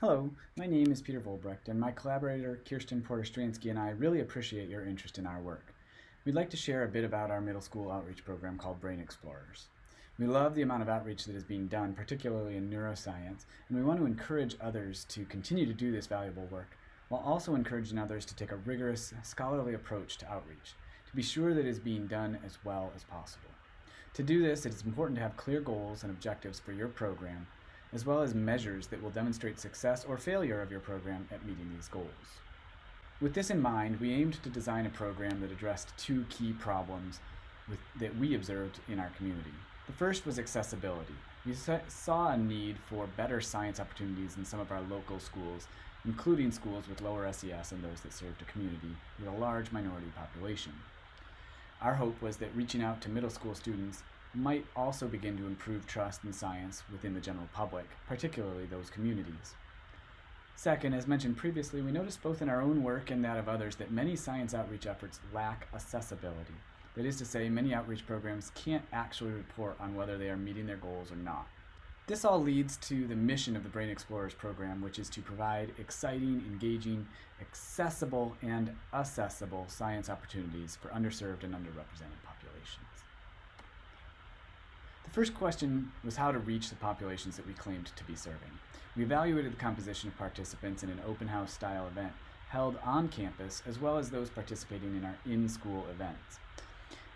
Hello, my name is Peter Vollbrecht, and my collaborator Kirsten Porter-Stransky and I really appreciate your interest in our work. We'd like to share a bit about our middle school outreach program called Brain Explorers. We love the amount of outreach that is being done, particularly in neuroscience, and we want to encourage others to continue to do this valuable work, while also encouraging others to take a rigorous, scholarly approach to outreach, to be sure that it is being done as well as possible. To do this, it is important to have clear goals and objectives for your program, as well as measures that will demonstrate success or failure of your program at meeting these goals. With this in mind, we aimed to design a program that addressed two key problems that we observed in our community. The first was accessibility. We saw a need for better science opportunities in some of our local schools, including schools with lower SES and those that served a community with a large minority population. Our hope was that reaching out to middle school students might also begin to improve trust in science within the general public, particularly those communities. Second, as mentioned previously, we noticed both in our own work and that of others that many science outreach efforts lack accessibility. That is to say, many outreach programs can't actually report on whether they are meeting their goals or not. This all leads to the mission of the Brain Explorers program, which is to provide exciting, engaging, accessible, and assessable science opportunities for underserved and underrepresented populations. The first question was how to reach the populations that we claimed to be serving. We evaluated the composition of participants in an open house style event held on campus, as well as those participating in our in-school events.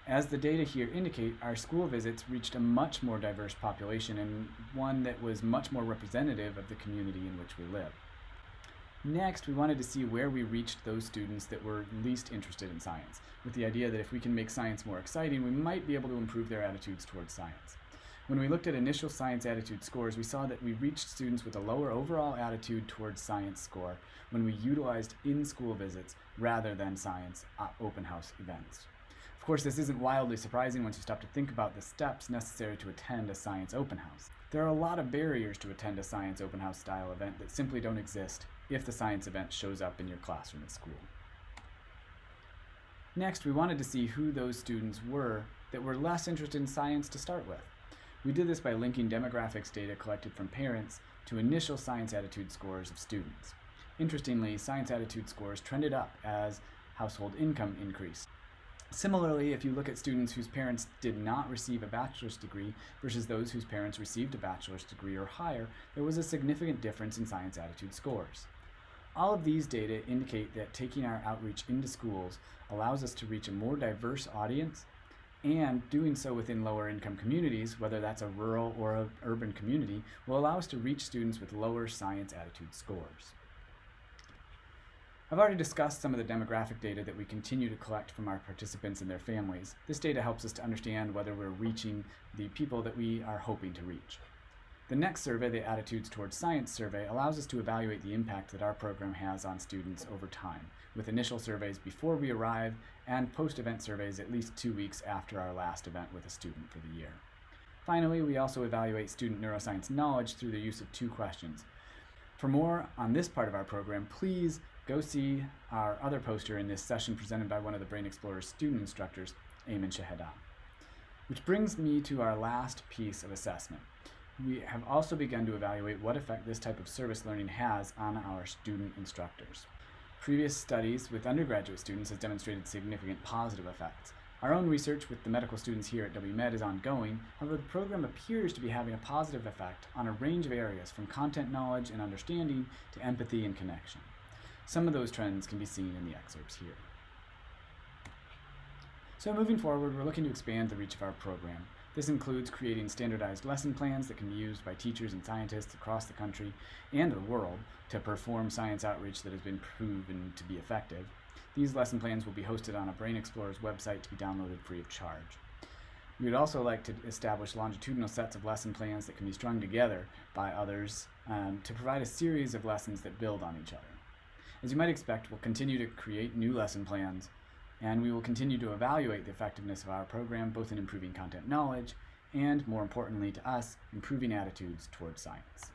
As the data here indicate, our school visits reached a much more diverse population and one that was much more representative of the community in which we live. Next, we wanted to see where we reached those students that were least interested in science, with the idea that if we can make science more exciting, we might be able to improve their attitudes towards science. When we looked at initial science attitude scores, we saw that we reached students with a lower overall attitude towards science score when we utilized in-school visits rather than science open house events. Of course, this isn't wildly surprising once you stop to think about the steps necessary to attend a science open house. There are a lot of barriers to attend a science open house style event that simply don't exist if the science event shows up in your classroom at school. Next, we wanted to see who those students were that were less interested in science to start with. We did this by linking demographics data collected from parents to initial science attitude scores of students. Interestingly, science attitude scores trended up as household income increased. Similarly, if you look at students whose parents did not receive a bachelor's degree versus those whose parents received a bachelor's degree or higher, there was a significant difference in science attitude scores. All of these data indicate that taking our outreach into schools allows us to reach a more diverse audience, and doing so within lower income communities, whether that's a rural or an urban community, will allow us to reach students with lower science attitude scores. I've already discussed some of the demographic data that we continue to collect from our participants and their families. This data helps us to understand whether we're reaching the people that we are hoping to reach. The next survey, the Attitudes Towards Science survey, allows us to evaluate the impact that our program has on students over time, with initial surveys before we arrive and post-event surveys at least 2 weeks after our last event with a student for the year. Finally, we also evaluate student neuroscience knowledge through the use of 2 questions. For more on this part of our program, please go see our other poster in this session presented by one of the Brain Explorers student instructors, Ayman Shaheda. Which brings me to our last piece of assessment. We have also begun to evaluate what effect this type of service learning has on our student instructors. Previous studies with undergraduate students has demonstrated significant positive effects. Our own research with the medical students here at WMed is ongoing, however the program appears to be having a positive effect on a range of areas from content knowledge and understanding to empathy and connection. Some of those trends can be seen in the excerpts here. So moving forward, we're looking to expand the reach of our program. This includes creating standardized lesson plans that can be used by teachers and scientists across the country and the world to perform science outreach that has been proven to be effective. These lesson plans will be hosted on a Brain Explorers website to be downloaded free of charge. We would also like to establish longitudinal sets of lesson plans that can be strung together by others to provide a series of lessons that build on each other. As you might expect, we'll continue to create new lesson plans, and we will continue to evaluate the effectiveness of our program, both in improving content knowledge and, more importantly to us, improving attitudes towards science.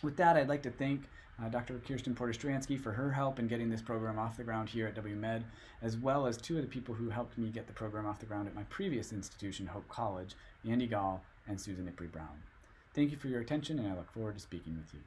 With that, I'd like to thank Dr. Kirsten Porter-Stransky for her help in getting this program off the ground here at WMed, as well as 2 of the people who helped me get the program off the ground at my previous institution, Hope College, Andy Gall and Susan Ipri Brown. Thank you for your attention, and I look forward to speaking with you.